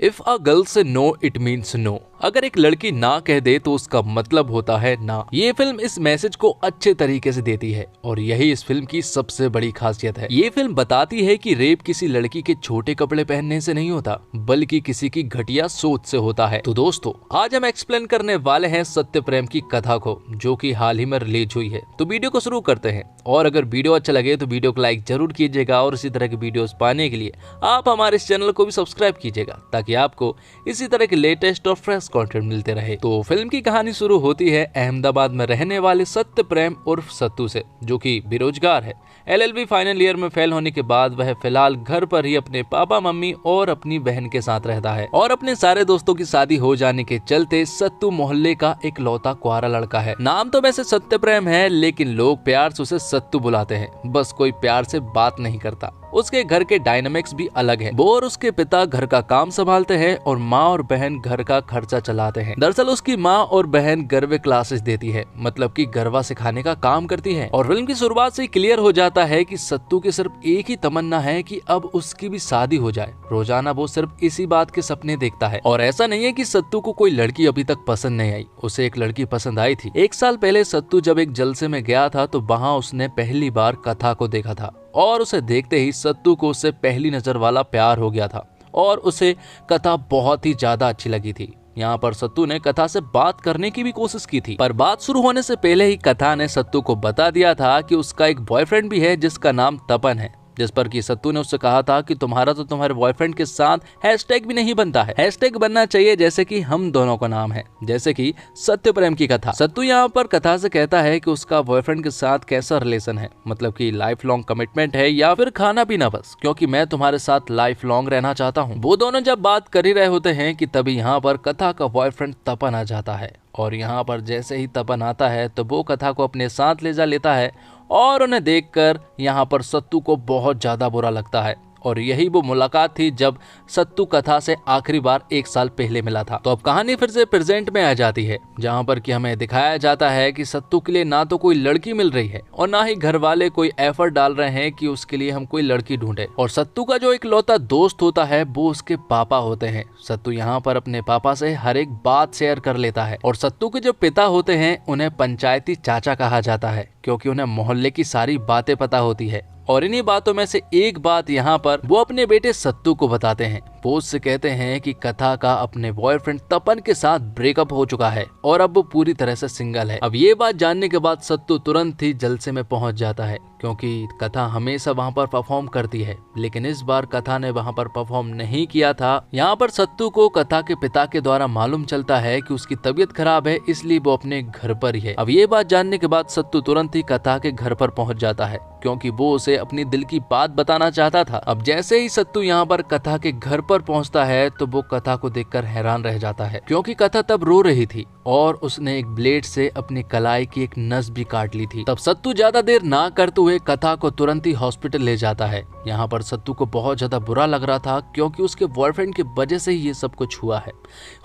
If a girl से no it means no. अगर एक लड़की ना कह दे तो उसका मतलब होता है ना। ये फिल्म इस मैसेज को अच्छे तरीके से देती है और यही इस फिल्म की सबसे बड़ी खासियत है। ये फिल्म बताती है कि रेप किसी लड़की के छोटे कपड़े पहनने से नहीं होता, बल्कि किसी की घटिया सोच से होता है। तो दोस्तों, आज हम एक्सप्लेन करने वाले हैं सत्य प्रेम की कथा को, जो कि हाल ही में रिलीज हुई है। तो वीडियो को शुरू करते हैं, और अगर वीडियो अच्छा लगे तो वीडियो को लाइक जरूर कीजिएगा और इसी तरह की वीडियोस पाने के लिए आप हमारे इस चैनल को भी सब्सक्राइब कीजिएगा, ताकि आपको इसी तरह के लेटेस्ट और फ्रेश कंटेंट मिलते रहे। तो फिल्म की कहानी शुरू होती है अहमदाबाद में रहने वाले सत्य प्रेम उर्फ सत्तू से, जो कि बेरोजगार है। LLB फाइनल ईयर में फेल होने के बाद वह फिलहाल घर पर ही अपने पापा मम्मी और अपनी बहन के साथ रहता है, और अपने सारे दोस्तों की शादी हो जाने के चलते सत्तू मोहल्ले का एक लौता कुंवारा लड़का है। नाम तो वैसे सत्य प्रेम है, लेकिन लोग प्यार से उसे सत्तू बुलाते हैं। बस कोई प्यार से बात नहीं करता। उसके घर के डायनामिक्स भी अलग हैं। वो और उसके पिता घर का काम संभालते हैं और माँ और बहन घर का खर्चा चलाते हैं। दरअसल उसकी माँ और बहन गरबे क्लासेस देती है, मतलब कि गरबा सिखाने का काम करती है। और फिल्म की शुरुआत से क्लियर हो जाता है कि सत्तू की सिर्फ एक ही तमन्ना है कि अब उसकी भी शादी हो जाए। रोजाना वो सिर्फ इसी बात के सपने देखता है। और ऐसा नहीं है कि सत्तू को कोई लड़की अभी तक पसंद नहीं आई। उसे एक लड़की पसंद आई थी। 1 साल पहले सत्तू जब एक जलसे में गया था तो वहाँ उसने पहली बार कथा को देखा था, और उसे देखते ही सत्तू को उससे पहली नजर वाला प्यार हो गया था और उसे कथा बहुत ही ज्यादा अच्छी लगी थी। यहाँ पर सत्तू ने कथा से बात करने की भी कोशिश की थी, पर बात शुरू होने से पहले ही कथा ने सत्तू को बता दिया था कि उसका एक बॉयफ्रेंड भी है जिसका नाम तपन है। जिस पर कि सत्तू ने उससे कहा था कि तुम्हारा तो तुम्हारे बॉयफ्रेंड के साथ हैशटैग भी नहीं बनता है। हैशटैग बनना चाहिए जैसे कि हम दोनों का नाम है, जैसे कि सत्य प्रेम की कथा। सत्तू यहाँ पर कथा से कहता है कि उसका बॉयफ्रेंड के साथ कैसा रिलेशन है, मतलब कि लाइफ लॉन्ग कमिटमेंट है या फिर खाना पीना बस, क्योंकि मैं तुम्हारे साथ लाइफ लॉन्ग रहना चाहता हूँ। वो दोनों जब बात कर ही रहे होते हैं कि तभी यहाँ पर कथा का बॉयफ्रेंड तपन आ जाता है। और यहाँ पर जैसे ही तपन आता है तो वो कथा को अपने साथ ले जा लेता है, और उन्हें देखकर यहाँ पर सत्तू को बहुत ज्यादा बुरा लगता है। और यही वो मुलाकात थी जब सत्तू कथा से आखिरी बार 1 साल पहले मिला था। तो अब कहानी फिर से प्रेजेंट में आ जाती है, जहाँ पर कि हमें दिखाया जाता है कि सत्तू के लिए ना तो कोई लड़की मिल रही है और ना ही घर वाले कोई एफर्ट डाल रहे हैं कि उसके लिए हम कोई लड़की ढूंढे। और सत्तू का जो एक लौता दोस्त होता है वो उसके पापा होते हैं। सत्तू यहाँ पर अपने पापा से हर एक बात शेयर कर लेता है। और सत्तू के जो पिता होते हैं उन्हें पंचायती चाचा कहा जाता है, क्योंकि उन्हें मोहल्ले की सारी बातें पता होती है। और इन्हीं बातों में से एक बात यहाँ पर वो अपने बेटे सत्तू को बताते हैं। वो उससे कहते हैं कि कथा का अपने बॉयफ्रेंड तपन के साथ ब्रेकअप हो चुका है और अब वो पूरी तरह से सिंगल है। अब ये बात जानने के बाद सत्तू तुरंत ही जलसे में पहुंच जाता है, क्योंकि कथा हमेशा वहां पर परफॉर्म करती है, लेकिन इस बार कथा ने वहां पर परफॉर्म नहीं किया था। यहाँ पर सत्तू को कथा के पिता के द्वारा मालूम चलता है कि उसकी तबीयत खराब है, इसलिए वो अपने घर पर ही है। अब ये बात जानने के बाद सत्तू तुरंत ही कथा के घर पर पहुंच जाता है, क्योंकि वो उसे अपनी दिल की बात बताना चाहता था। अब जैसे ही सत्तू यहाँ पर कथा के घर पर पहुंचता है तो वो कथा को देखकर हैरान रह जाता है, क्योंकि कथा तब रो रही थी और उसने एक ब्लेड से अपनी कलाई की एक नस भी काट ली थी। तब सत्तू ज्यादा देर ना करते हुए कथा को तुरंत ही हॉस्पिटल ले जाता है। यहाँ पर सत्तू को बहुत ज्यादा बुरा लग रहा था, क्योंकि उसके बॉयफ्रेंड की वजह से ही ये सब कुछ हुआ है।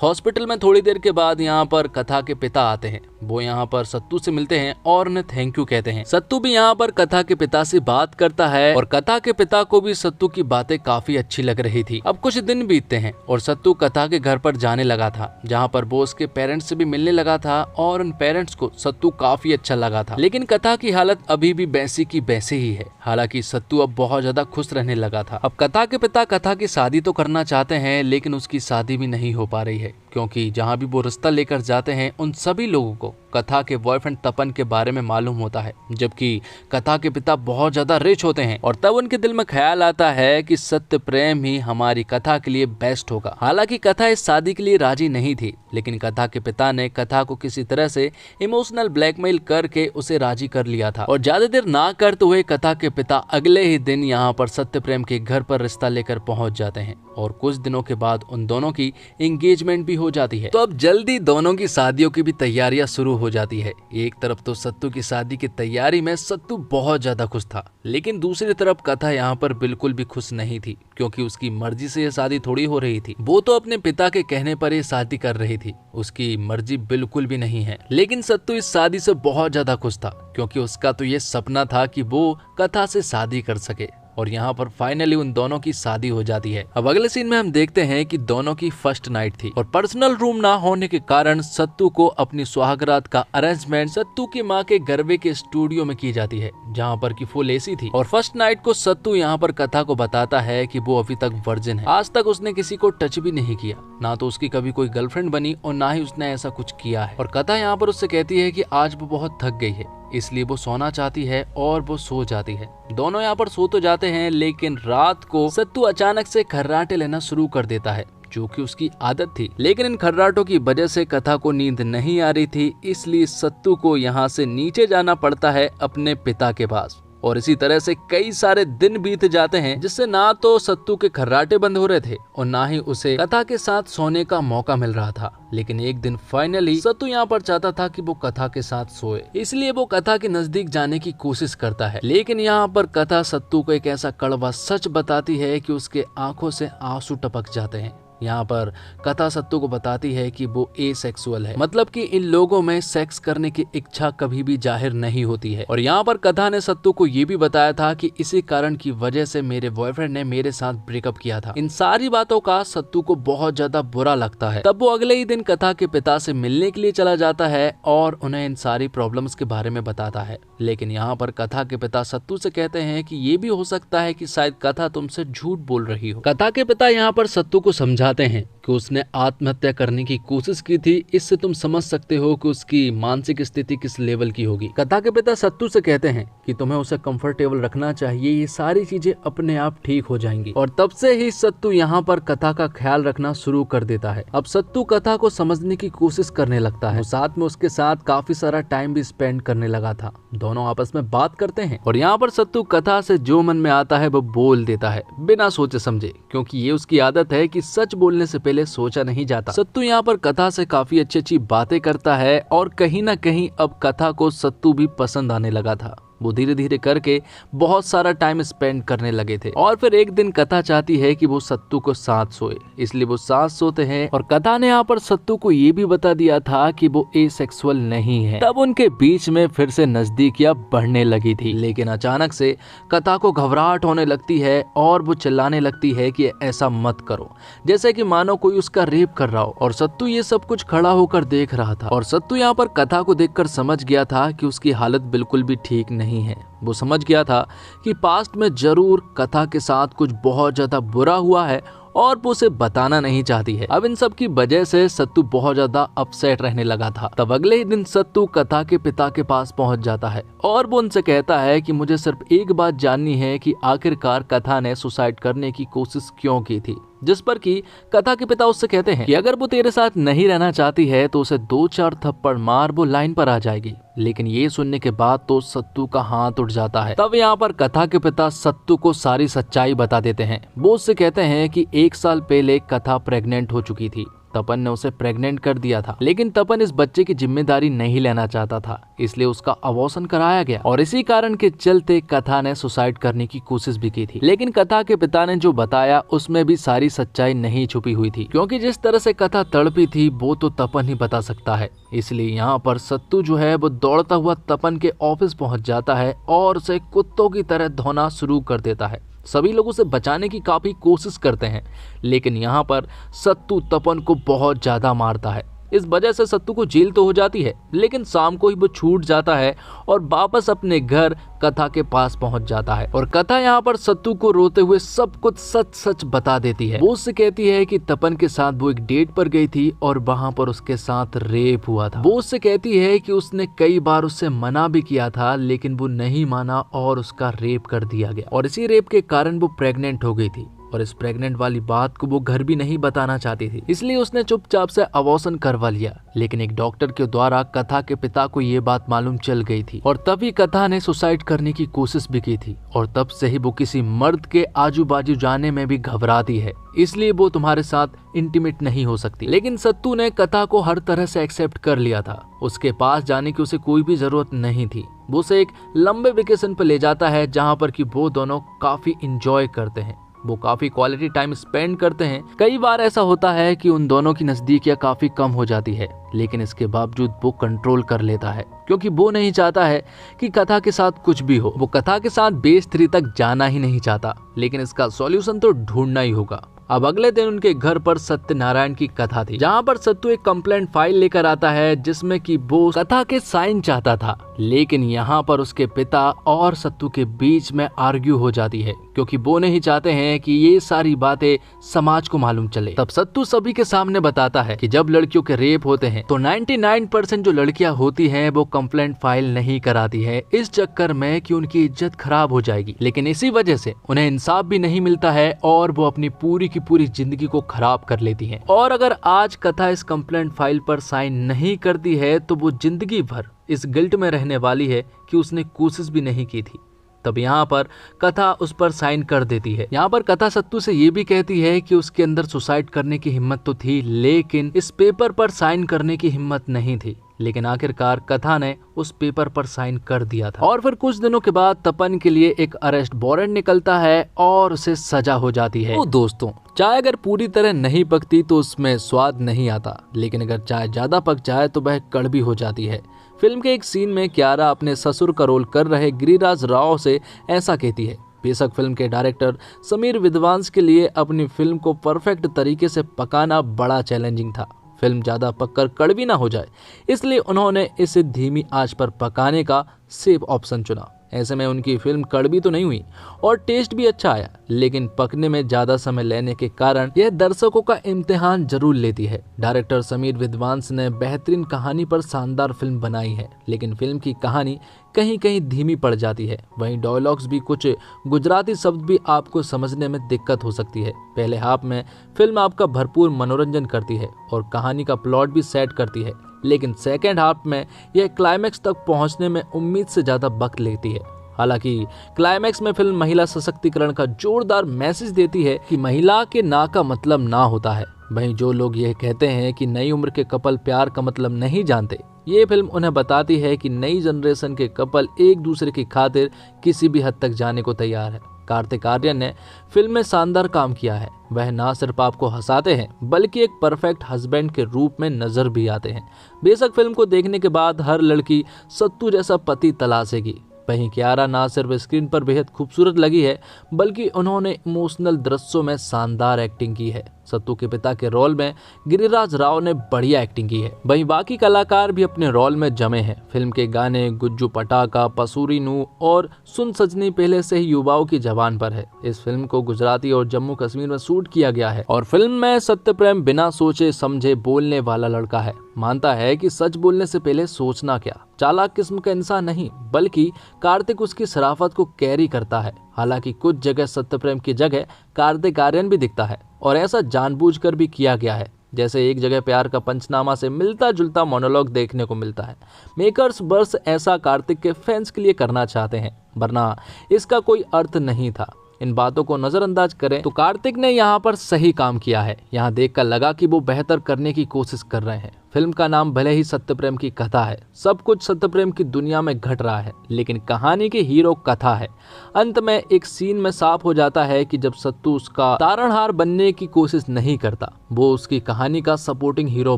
हॉस्पिटल में थोड़ी देर के बाद यहाँ पर कथा के पिता आते हैं। वो यहाँ पर सत्तू से मिलते हैं और उन्हें थैंक यू कहते हैं। सत्तू भी यहाँ पर कथा के पिता से बात करता है, और कथा के पिता को भी सत्तू की बातें काफी अच्छी लग रही थी। अब कुछ दिन बीतते हैं और सत्तू कथा के घर पर जाने लगा था, जहाँ पर वो उसके पेरेंट्स से भी मिलने लगा था, और उन पेरेंट्स को सत्तू काफी अच्छा लगा था। लेकिन कथा की हालत अभी भी वैसी की वैसे ही है। हालांकि सत्तू अब बहुत ज्यादा खुश रहने लगा था। अब कथा के पिता कथा की शादी तो करना चाहते हैं, लेकिन उसकी शादी भी नहीं हो पा रही है, क्योंकि जहाँ भी वो रिश्ता लेकर जाते हैं उन सभी लोगों को कथा के बॉयफ्रेंड तपन के बारे में मालूम होता है, जबकि कथा के पिता बहुत ज्यादा रिच होते हैं। और तब उनके दिल में ख्याल आता है कि सत्य प्रेम ही हमारी कथा के लिए बेस्ट होगा। हालांकि कथा इस शादी के लिए राजी नहीं थी, लेकिन कथा के पिता ने कथा को किसी तरह से इमोशनल ब्लैकमेल करके उसे राजी कर लिया था। और ज्यादा देर ना करते हुए कथा के पिता अगले ही दिन यहाँ पर सत्य प्रेम के घर पर रिश्ता लेकर पहुंच जाते हैं, और कुछ दिनों के बाद उन दोनों की एंगेजमेंट भी हो जाती है। तो अब जल्दी दोनों की शादियों की भी तैयारियां शुरू हो जाती है। एक तरफ तो सत्तू की शादी की तैयारी में सत्तू बहुत ज्यादा खुश था, लेकिन दूसरी तरफ कथा यहाँ पर बिल्कुल भी खुश नहीं थी, क्योंकि उसकी मर्जी से यह शादी थोड़ी हो रही थी। वो तो अपने पिता के कहने पर ये शादी कर रही थी, उसकी मर्जी बिल्कुल भी नहीं है। लेकिन सत्तू इस शादी से बहुत ज्यादा खुश था, क्योंकि उसका तो ये सपना था कि वो कथा से शादी कर सके। और यहाँ पर फाइनली उन दोनों की शादी हो जाती है। अब अगले सीन में हम देखते हैं कि दोनों की फर्स्ट नाइट थी और पर्सनल रूम ना होने के कारण सत्तू को अपनी सुहागरात का अरेंजमेंट सत्तू की माँ के गरबे के स्टूडियो में की जाती है, जहाँ पर की फुल एसी थी। और फर्स्ट नाइट को सत्तू यहाँ पर कथा को बताता है कि वो अभी तक वर्जिन है, आज तक उसने किसी को टच भी नहीं किया, ना तो उसकी कभी कोई गर्लफ्रेंड बनी और ना ही उसने ऐसा कुछ किया है। और कथा यहाँ पर उससे कहती है कि आज वो बहुत थक गई है, इसलिए वो सोना चाहती है और वो सो जाती है। दोनों यहाँ पर सो तो जाते हैं, लेकिन रात को सत्तू अचानक से खर्राटे लेना शुरू कर देता है, जो कि उसकी आदत थी। लेकिन इन खर्राटों की वजह से कथा को नींद नहीं आ रही थी, इसलिए सत्तू को यहाँ से नीचे जाना पड़ता है अपने पिता के पास। और इसी तरह से कई सारे दिन बीत जाते हैं, जिससे ना तो सत्तू के खर्राटे बंद हो रहे थे और ना ही उसे कथा के साथ सोने का मौका मिल रहा था। लेकिन एक दिन फाइनली सत्तू यहाँ पर चाहता था कि वो कथा के साथ सोए, इसलिए वो कथा के नजदीक जाने की कोशिश करता है। लेकिन यहाँ पर कथा सत्तू को एक ऐसा कड़वा सच बताती है कि उसके आंखों से आंसू टपक जाते हैं। यहाँ पर कथा सत्तू को बताती है कि वो एसेक्सुअल है, मतलब कि इन लोगों में सेक्स करने की इच्छा कभी भी जाहिर नहीं होती है। और यहाँ पर कथा ने सत्तू को ये भी बताया था कि इसी कारण की वजह से मेरे बॉयफ्रेंड ने मेरे साथ ब्रेकअप किया था। इन सारी बातों का सत्तू को बहुत ज्यादा बुरा लगता है। तब वो अगले ही दिन कथा के पिता से मिलने के लिए चला जाता है और उन्हें इन सारी प्रॉब्लम्स के बारे में बताता है। लेकिन यहाँ पर कथा के पिता सत्तू से कहते हैं कि ये भी हो सकता है कि शायद कथा तुमसे झूठ बोल रही हो। कथा के पिता यहाँ पर सत्तू को समझाते हैं कि उसने आत्महत्या करने की कोशिश की थी, इससे तुम समझ सकते हो कि उसकी मानसिक स्थिति किस लेवल की होगी। कथा के पिता सत्तू से कहते हैं कि तुम्हें उसे कंफर्टेबल रखना चाहिए, ये सारी चीजें अपने आप ठीक हो जाएंगी। और तब से ही सत्तू यहाँ पर कथा का ख्याल रखना शुरू कर देता है। अब सत्तू कथा को समझने की कोशिश करने लगता है, साथ में उसके साथ काफी सारा टाइम भी स्पेंड करने लगा था। दोनों आपस में बात करते हैं और यहाँ पर सत्तू कथा से जो मन में आता है वो बोल देता है, बिना सोचे समझे, क्योंकि ये उसकी आदत है कि सच बोलने से पहले सोचा नहीं जाता। सत्तू यहाँ पर कथा से काफी अच्छी अच्छी बातें करता है और कहीं ना कहीं अब कथा को सत्तू भी पसंद आने लगा था। वो धीरे धीरे करके बहुत सारा टाइम स्पेंड करने लगे थे। और फिर एक दिन कथा चाहती है कि वो सत्तू को साथ सोए, इसलिए वो साथ सोते हैं। और कथा ने यहाँ पर सत्तू को ये भी बता दिया था कि वो एसेक्सुअल नहीं है। तब उनके बीच में फिर से नजदीकियां बढ़ने लगी थी। लेकिन अचानक से कथा को घबराहट होने लगती है और वो चिल्लाने लगती है कि ऐसा मत करो, जैसे कि मानो कोई उसका रेप कर रहा हो। और सत्तू ये सब कुछ खड़ा होकर देख रहा था। और सत्तू यहाँ पर कथा को देखकर समझ गया था कि उसकी हालत बिल्कुल भी ठीक नहीं है। वो समझ गया था कि पास्ट में जरूर कथा के साथ कुछ बहुत ज्यादा बुरा हुआ है और वो उसे बताना नहीं चाहती है। अब इन सब की वजह से सत्तू बहुत ज्यादा अपसेट रहने लगा था। तब अगले ही दिन सत्तू कथा के पिता के पास पहुंच जाता है और वो उनसे कहता है कि मुझे सिर्फ एक बात जाननी है कि आखिरकार कथा ने सुसाइड करने की कोशिश क्यों की थी। जिस पर कि कथा के पिता उससे कहते हैं कि अगर वो तेरे साथ नहीं रहना चाहती है तो उसे 2-4 थप्पड़ मार, वो लाइन पर आ जाएगी। लेकिन ये सुनने के बाद तो सत्तू का हाथ उठ जाता है। तब यहाँ पर कथा के पिता सत्तू को सारी सच्चाई बता देते हैं। वो उससे कहते हैं कि 1 साल पहले कथा प्रेग्नेंट हो चुकी थी, तपन ने उसे प्रेग्नेंट कर दिया था। लेकिन तपन इस बच्चे की जिम्मेदारी नहीं लेना चाहता था, इसलिए उसका अबॉर्शन कराया गया और इसी कारण के चलते कथा ने सुसाइड करने की कोशिश भी की थी। लेकिन कथा के पिता ने जो बताया उसमें भी सारी सच्चाई नहीं छुपी हुई थी, क्योंकि जिस तरह से कथा तड़पी थी वो तो तपन ही बता सकता है। इसलिए यहाँ पर सत्तू जो है वो दौड़ता हुआ तपन के ऑफिस पहुंच जाता है और उसे कुत्तों की तरह धोना शुरू कर देता है। सभी लोग उसे बचाने की काफी कोशिश करते हैं, लेकिन यहाँ पर सत्तू तपन को बहुत ज्यादा मारता है। इस वजह से सत्तू को जेल तो हो जाती है, लेकिन शाम को ही वो छूट जाता है और वापस अपने घर कथा के पास पहुंच जाता है। और कथा यहाँ पर सत्तू को रोते हुए सब कुछ सच सच बता देती है। वो उससे कहती है कि तपन के साथ वो एक डेट पर गई थी और वहां पर उसके साथ रेप हुआ था। वो उससे कहती है कि उसने कई बार उससे मना भी किया था, लेकिन वो नहीं माना और उसका रेप कर दिया गया। और इसी रेप के कारण वो प्रेग्नेंट हो गई थी और इस प्रेग्नेंट वाली बात को वो घर भी नहीं बताना चाहती थी, इसलिए उसने चुपचाप से अबॉर्शन करवा लिया। लेकिन एक डॉक्टर के द्वारा कथा के पिता को ये बात मालूम चल गई थी और तभी कथा ने सुसाइड करने की कोशिश भी की थी। और तब से ही वो किसी मर्द के आजू बाजू जाने में भी घबराती है, इसलिए वो तुम्हारे साथ इंटीमेट नहीं हो सकती। लेकिन सत्तू ने कथा को हर तरह से एक्सेप्ट कर लिया था। उसके पास जाने की उसे कोई भी जरूरत नहीं थी। वो उसे एक लंबे वेकेशन पर ले जाता है, जहाँ पर कि वो दोनों काफी इंजॉय करते हैं। वो काफी क्वालिटी टाइम स्पेंड करते हैं। कई बार ऐसा होता है कि उन दोनों की नजदीकियां काफी कम हो जाती है, लेकिन इसके बावजूद वो कंट्रोल कर लेता है क्योंकि वो नहीं चाहता है कि कथा के साथ कुछ भी हो। वो कथा के साथ बेस 3 तक जाना ही नहीं चाहता, लेकिन इसका सॉल्यूशन तो ढूंढना ही होगा। अब अगले दिन उनके घर पर सत्यनारायण की कथा थी, जहाँ पर सत्तू एक कंप्लेंट फाइल लेकर आता है जिसमें कि वो कथा के साइन चाहता था, लेकिन यहाँ पर उसके पिता और सत्तू के बीच में आर्ग्यू हो जाती है क्योंकि वो नहीं चाहते हैं कि ये सारी बातें समाज को मालूम चले। तब सत्तू सभी के सामने बताता है कि जब लड़कियों के रेप होते हैं तो 99% जो लड़कियां होती हैं वो कंप्लेंट फाइल नहीं कराती है, इस चक्कर में कि उनकी इज्जत खराब हो जाएगी। लेकिन इसी वजह से उन्हें इंसाफ भी नहीं मिलता है और वो अपनी पूरी की पूरी जिंदगी को खराब कर लेती हैं। और अगर आज कथा इस कंप्लेंट फाइल पर साइन नहीं करती है तो वो जिंदगी भर इस गिल्ट में रहने वाली है कि उसने कोशिश भी नहीं की थी। तब यहाँ पर कथा उस पर साइन कर देती है। यहाँ पर कथा सत्तू से ये भी कहती है कि उसके अंदर सुसाइड करने की हिम्मत तो थी, लेकिन इस पेपर पर साइन करने की हिम्मत नहीं थी। लेकिन आखिरकार कथा ने उस पेपर पर साइन कर दिया था। और फिर कुछ दिनों के बाद तपन के लिए एक अरेस्ट वारंट निकलता है और उसे सजा हो जाती है। तो दोस्तों, चाय अगर पूरी तरह नहीं पकती तो उसमें स्वाद नहीं आता, लेकिन अगर चाय ज्यादा पक जाए तो वह कड़वी हो जाती है। फिल्म के एक सीन में कियारा अपने ससुर का रोल कर रहे गिरिराज राव से ऐसा कहती है। बेशक फिल्म के डायरेक्टर समीर विद्वांस के लिए अपनी फिल्म को परफेक्ट तरीके से पकाना बड़ा चैलेंजिंग था। फिल्म ज्यादा पककर कड़वी ना हो जाए, इसलिए उन्होंने इसे धीमी आंच पर पकाने का सेफ ऑप्शन चुना। ऐसे में उनकी फिल्म कड़वी तो नहीं हुई और टेस्ट भी अच्छा आया, लेकिन पकने में ज्यादा समय लेने के कारण यह दर्शकों का इम्तिहान जरूर लेती है। डायरेक्टर समीर विद्वांस ने बेहतरीन कहानी पर शानदार फिल्म बनाई है, लेकिन फिल्म की कहानी कहीं कहीं धीमी पड़ जाती है। वहीं डायलॉग्स भी, कुछ गुजराती शब्द भी आपको समझने में दिक्कत हो सकती है। पहले हाफ में फिल्म आपका भरपूर मनोरंजन करती है और कहानी का प्लॉट भी सेट करती है, लेकिन सेकेंड हाफ में यह क्लाइमैक्स तक पहुंचने में उम्मीद से ज्यादा वक्त लेती है। हालांकि क्लाइमैक्स में फिल्म महिला सशक्तिकरण का जोरदार मैसेज देती है कि महिला के ना का मतलब ना होता है। वहीं जो लोग यह कहते हैं कि नई उम्र के कपल प्यार का मतलब नहीं जानते, ये फिल्म उन्हें बताती है कि नई जनरेशन के कपल एक दूसरे की खातिर किसी भी हद तक जाने को तैयार है। कार्तिक आर्यन ने फिल्म में शानदार काम किया है। वह ना सिर्फ आपको हंसाते हैं बल्कि एक परफेक्ट हस्बैंड के रूप में नजर भी आते हैं। बेशक फिल्म को देखने के बाद हर लड़की सत्तू जैसा पति तलाशेगी। वहीं कियारा ना सिर्फ स्क्रीन पर बेहद खूबसूरत लगी है, बल्कि उन्होंने इमोशनल दृश्यों में शानदार एक्टिंग की है। सत्तू के पिता के रोल में गिरिराज राव ने बढ़िया एक्टिंग की है। वहीं बाकी कलाकार भी अपने रोल में जमे हैं। फिल्म के गाने गुज्जू पटाका, पसूरी नू और सुन सजनी पहले से ही युवाओं की जबान पर है। इस फिल्म को गुजराती और जम्मू कश्मीर में शूट किया गया है और फिल्म में सत्यप्रेम बिना सोचे समझे बोलने वाला लड़का है। मानता है कि सच बोलने से पहले सोचना क्या। चालाक किस्म का इंसान नहीं, बल्कि कार्तिक उसकी शराफत को कैरी करता है। हालांकि कुछ जगह सत्यप्रेम की जगह कार्तिक आर्यन भी दिखता है और ऐसा जानबूझकर भी किया गया है। जैसे एक जगह प्यार का पंचनामा से मिलता जुलता मोनोलॉग देखने को मिलता है। मेकर्स बस ऐसा कार्तिक के फैंस के लिए करना चाहते हैं, वरना इसका कोई अर्थ नहीं था। इन बातों को नजरअंदाज करें तो कार्तिक ने यहाँ पर सही काम किया है। यहाँ देखकर लगा कि वो बेहतर करने की कोशिश कर रहे हैं। फिल्म का नाम भले ही सत्यप्रेम की कथा है, सब कुछ सत्यप्रेम की दुनिया में घट रहा है, लेकिन कहानी की हीरो कथा है। अंत में एक सीन में साफ हो जाता है कि जब सत्तू उसका तारणहार बनने की कोशिश नहीं करता, वो उसकी कहानी का सपोर्टिंग हीरो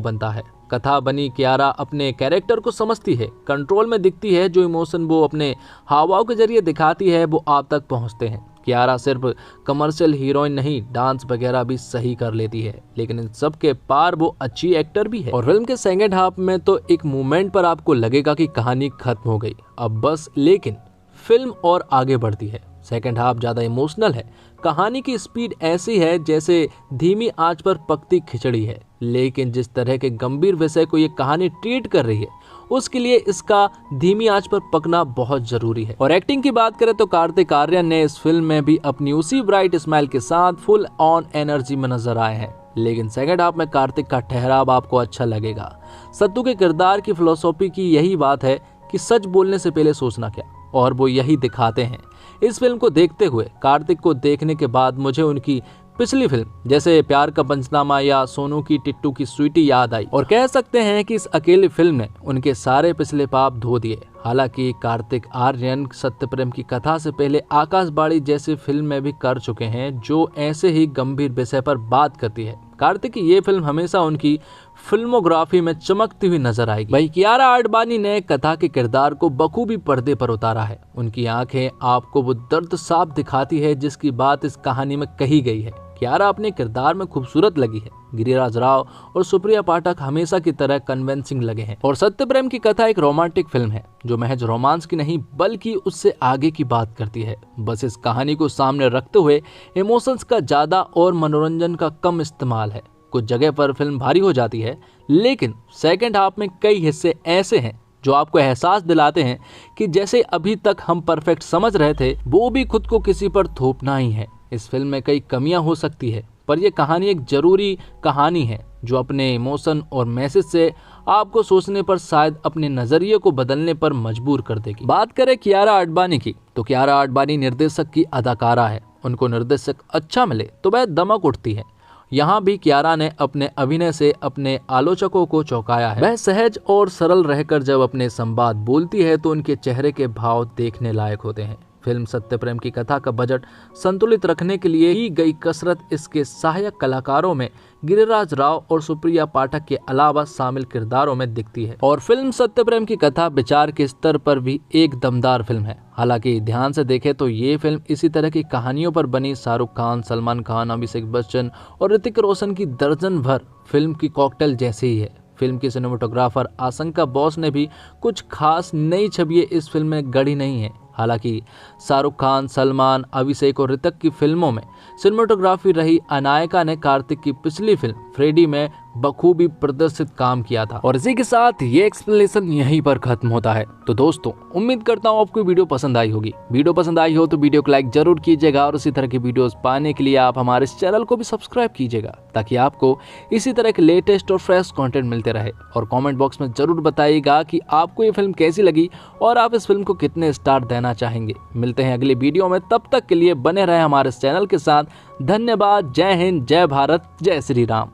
बनता है। कथा बनी कियारा अपने कैरेक्टर को समझती है, कंट्रोल में दिखती है। जो इमोशन वो अपने हावभाव के जरिए दिखाती है वो आप तक पहुंचते हैं। कियारा सिर्फ कमर्शियल हीरोइन नहीं, डांस वगैरह भी सही कर लेती है, लेकिन इन सब के पार वो अच्छी एक्टर भी है। और फिल्म के सेकंड हाफ में तो एक मोमेंट पर आपको लगेगा कि कहानी खत्म हो गई अब बस, लेकिन फिल्म और आगे बढ़ती है। सेकंड हाफ ज्यादा इमोशनल है। कहानी की स्पीड ऐसी है जैसे धीमी आंच पर पकती खिचड़ी है, लेकिन जिस तरह के गंभीर विषय को ये कहानी ट्रीट कर रही है उसके लिए इसका धीमी आंच पर पकना बहुत जरूरी है। और एक्टिंग की बात करें तो कार्तिक आर्यन ने इस फिल्म में भी अपनी उसी ब्राइट स्माइल के साथ फुल ऑन एनर्जी में नजर आए हैं। लेकिन सेकंड हाफ में कार्तिक का ठहराव आपको अच्छा लगेगा। सत्तू के किरदार की फिलोसॉफी की यही बात है कि सच बोलने से पहले सोचना क्या, और वो यही दिखाते हैं। इस फिल्म को देखते हुए कार्तिक को देखने के बाद मुझे उनकी पिछली फिल्म जैसे प्यार का पंचनामा या सोनू की टिट्टू की स्वीटी याद आई और कह सकते हैं कि इस अकेली फिल्म ने उनके सारे पिछले पाप धो दिए। हालांकि कार्तिक आर्यन सत्यप्रेम की कथा से पहले आकाशवाणी जैसी फिल्म में भी कर चुके हैं जो ऐसे ही गंभीर विषय पर बात करती है। कार्तिक की ये फिल्म हमेशा उनकी फिल्मोग्राफी में चमकती हुई नजर आएगी। वहीं कियारा आडवाणी ने कथा के किरदार को बखूबी पर्दे पर उतारा है। उनकी आंखें आपको वो दर्द साफ दिखाती है जिसकी बात इस कहानी में कही गई है। कियारा अपने किरदार में खूबसूरत लगी है। गिरिराज राव और सुप्रिया पाठक हमेशा की तरह कन्विंसिंग लगे हैं। और सत्यप्रेम की कथा एक रोमांटिक फिल्म है जो महज रोमांस की नहीं बल्कि उससे आगे की बात करती है। बस इस कहानी को सामने रखते हुए इमोशंस का ज्यादा और मनोरंजन का कम इस्तेमाल है। कुछ जगह पर फिल्म भारी हो जाती है, लेकिन सेकेंड हाफ में कई हिस्से ऐसे हैं जो आपको एहसास दिलाते हैं कि जैसे अभी तक हम परफेक्ट समझ रहे थे वो भी खुद को किसी पर थोपना ही है। इस फिल्म में कई कमियां हो सकती है, पर यह कहानी एक जरूरी कहानी है जो अपने इमोशन और मैसेज से आपको सोचने पर शायद अपने नजरिए को बदलने पर मजबूर कर देगी। बात करें कियारा आडवाणी की, तो कियारा आडवाणी निर्देशक की अदाकारा है। उनको निर्देशक अच्छा मिले तो वह दमक उठती है। यहाँ भी कियारा ने अपने अभिनय से अपने आलोचकों को चौंकाया है। वह सहज और सरल रहकर जब अपने संवाद बोलती है तो उनके चेहरे के भाव देखने लायक होते हैं। फिल्म सत्यप्रेम की कथा का बजट संतुलित रखने के लिए की गई कसरत इसके सहायक कलाकारों में गिरिराज राव और सुप्रिया पाठक के अलावा शामिल किरदारों में दिखती है। और फिल्म सत्यप्रेम की कथा विचार के स्तर पर भी एक दमदार फिल्म है। हालांकि ध्यान से देखें तो ये फिल्म इसी तरह की कहानियों पर बनी शाहरुख खान, सलमान खान, अभिषेक बच्चन और ऋतिक रोशन की दर्जन भर फिल्म की कॉकटेल जैसी ही है। फिल्म की सिनेमेटोग्राफर आशंका बोस ने भी कुछ खास नई छवियां इस फिल्म में गढ़ी नहीं है। हालांकि शाहरुख खान, सलमान, अभिषेक और ऋतिक की फिल्मों में सिनेमेटोग्राफी रही अनायका ने कार्तिक की पिछली फिल्म फ्रेडी में बखूबी प्रदर्शित काम किया था। और इसी के साथ ये एक्सप्लेनेशन यहीं पर खत्म होता है। तो दोस्तों, उम्मीद करता हूँ आपको वीडियो पसंद आई होगी। वीडियो पसंद आई हो तो वीडियो को लाइक जरूर कीजिएगा और इसी तरह की वीडियोस पाने के लिए आप हमारे इस चैनल को भी सब्सक्राइब कीजिएगा ताकि आपको इसी तरह के लेटेस्ट और फ्रेश कंटेंट मिलते रहे। और कमेंट बॉक्स में जरूर बताइएगा कि आपको ये फिल्म कैसी लगी और आप इस फिल्म को कितने स्टार देना चाहेंगे। मिलते हैं अगली वीडियो में, तब तक के लिए बने रहे हमारे इस चैनल के साथ। धन्यवाद। जय हिंद, जय भारत, जय श्री राम।